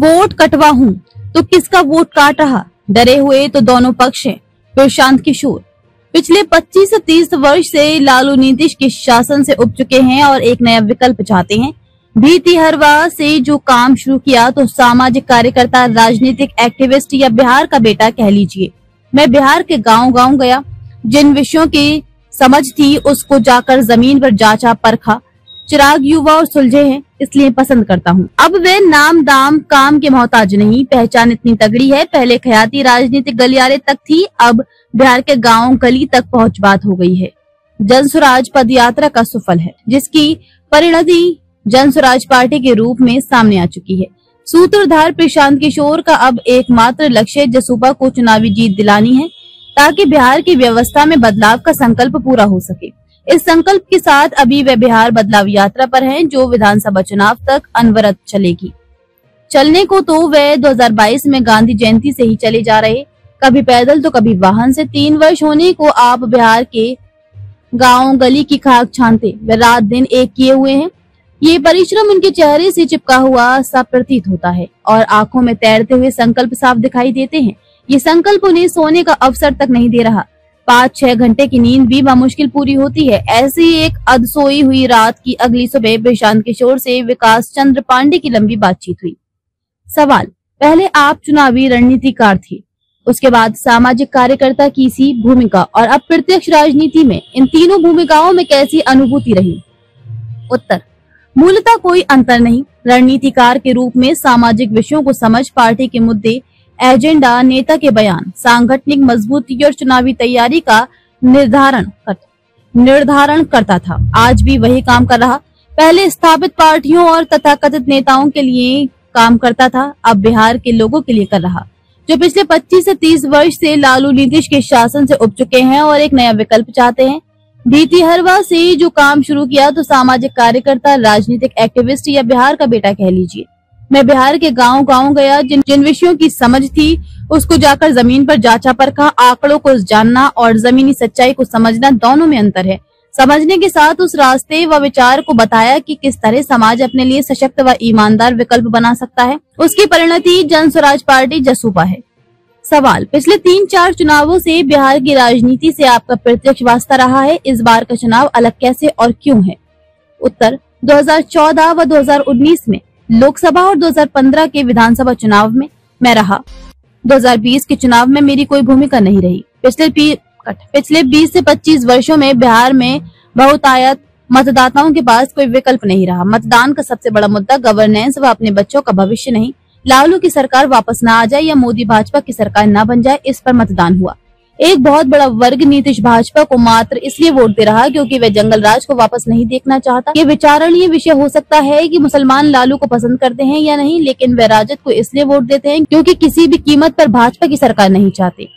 Vote कटवा हूँ तो किसका वोट काट रहा, डरे हुए तो दोनों पक्ष हैं। प्रशांत किशोर पिछले 25 से 30 वर्ष से लालू नीतीश के शासन से उब चुके हैं और एक नया विकल्प चाहते हैं। बीती हरवा से जो काम शुरू किया तो सामाजिक कार्यकर्ता, राजनीतिक एक्टिविस्ट या बिहार का बेटा कह लीजिए। मैं बिहार के गांव-गांव गया, जिन विषयों की समझ थी उसको जाकर जमीन पर जांचा परखा। चिराग युवा और सुलझे हैं इसलिए पसंद करता हूँ। अब वे नाम दाम काम के मोहताज नहीं, पहचान इतनी तगड़ी है। पहले खयाती राजनीतिक गलियारे तक थी, अब बिहार के गांव गली तक पहुंच बात हो गई है। जनसुराज पद यात्रा का सुफल है, जिसकी परिणति जनसुराज पार्टी के रूप में सामने आ चुकी है। सूत्रधार प्रशांत किशोर का अब एकमात्र लक्ष्य जसूबा को चुनावी जीत दिलानी है, ताकि बिहार की व्यवस्था में बदलाव का संकल्प पूरा हो सके। इस संकल्प के साथ अभी वे बिहार बदलाव यात्रा पर हैं, जो विधानसभा चुनाव तक अनवरत चलेगी। चलने को तो वे 2022 में गांधी जयंती से ही चले जा रहे, कभी पैदल तो कभी वाहन से। 3 वर्ष होने को आप बिहार के गांव गली की खाक छानते वे रात दिन एक किए हुए हैं। ये परिश्रम उनके चेहरे से चिपका हुआ सा प्रतीत होता है और आंखों में तैरते हुए संकल्प साफ दिखाई देते हैं। ये संकल्प उन्हें सोने का अवसर तक नहीं दे रहा। 5-6 घंटे की नींद भी बामुश्किल पूरी होती है। ऐसी एक अधसोई हुई रात की अगली सुबह प्रशांत किशोर से विकास चंद्र पांडे की लंबी बातचीत हुई। सवाल, पहले आप चुनावी रणनीतिकार थे, उसके बाद सामाजिक कार्यकर्ता की सी भूमिका और अब प्रत्यक्ष राजनीति में, इन तीनों भूमिकाओं में कैसी अनुभूति रही? उत्तर, मूलतः कोई अंतर नहीं। रणनीतिकार के रूप में सामाजिक विषयों को समझ, पार्टी के मुद्दे, एजेंडा, नेता के बयान, सांगठनिक मजबूती और चुनावी तैयारी का निर्धारण करता था। आज भी वही काम कर रहा। पहले स्थापित पार्टियों और तथाकथित नेताओं के लिए काम करता था, अब बिहार के लोगों के लिए कर रहा, जो पिछले 25 से 30 वर्ष से लालू नीतीश के शासन से उब चुके हैं और एक नया विकल्प चाहते हैं। बीती हरवा से जो काम शुरू किया तो सामाजिक कार्यकर्ता, राजनीतिक एक्टिविस्ट या बिहार का बेटा कह लीजिए। मैं बिहार के गांव-गांव गया, जिन विषयों की समझ थी उसको जाकर जमीन पर जांचा परखा। आंकड़ों को जानना और जमीनी सच्चाई को समझना, दोनों में अंतर है। समझने के साथ उस रास्ते व विचार को बताया कि किस तरह समाज अपने लिए सशक्त व ईमानदार विकल्प बना सकता है। उसकी परिणति जनसुराज पार्टी जसूबा है। सवाल, पिछले 3-4 चुनावों से बिहार की राजनीति से आपका प्रत्यक्ष वास्ता रहा है, इस बार का चुनाव अलग कैसे और क्यों है? उत्तर, 2014 व 2019 में लोकसभा और 2015 के विधानसभा चुनाव में मैं रहा। 2020 के चुनाव में मेरी कोई भूमिका नहीं रही। पिछले 20 से 25 वर्षों में बिहार में बहुतायत मतदाताओं के पास कोई विकल्प नहीं रहा। मतदान का सबसे बड़ा मुद्दा गवर्नेंस व अपने बच्चों का भविष्य नहीं, लालू की सरकार वापस ना आ जाए या मोदी भाजपा की सरकार ना बन जाए, इस पर मतदान हुआ। एक बहुत बड़ा वर्ग नीतीश भाजपा को मात्र इसलिए वोट दे रहा क्योंकि वह जंगल राज को वापस नहीं देखना चाहता। ये विचारणीय विषय हो सकता है कि मुसलमान लालू को पसंद करते हैं या नहीं, लेकिन वह राजद को इसलिए वोट देते हैं क्योंकि किसी भी कीमत पर भाजपा की सरकार नहीं चाहते।